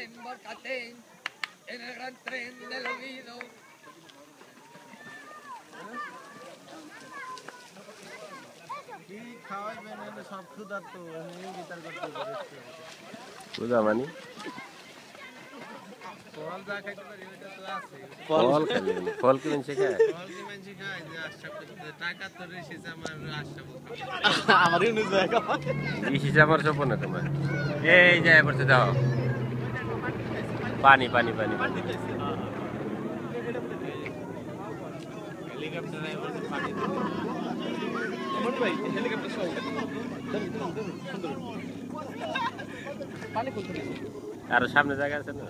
Embárcate en el gran tren del olvido. বুঝা মানি ফল খালি ফল কি মানুষ খায় আমার সপন না তোমার এই যায় পড়ছে যাও পানি পানি পানি পানি আর সামনে জায়গা আছে না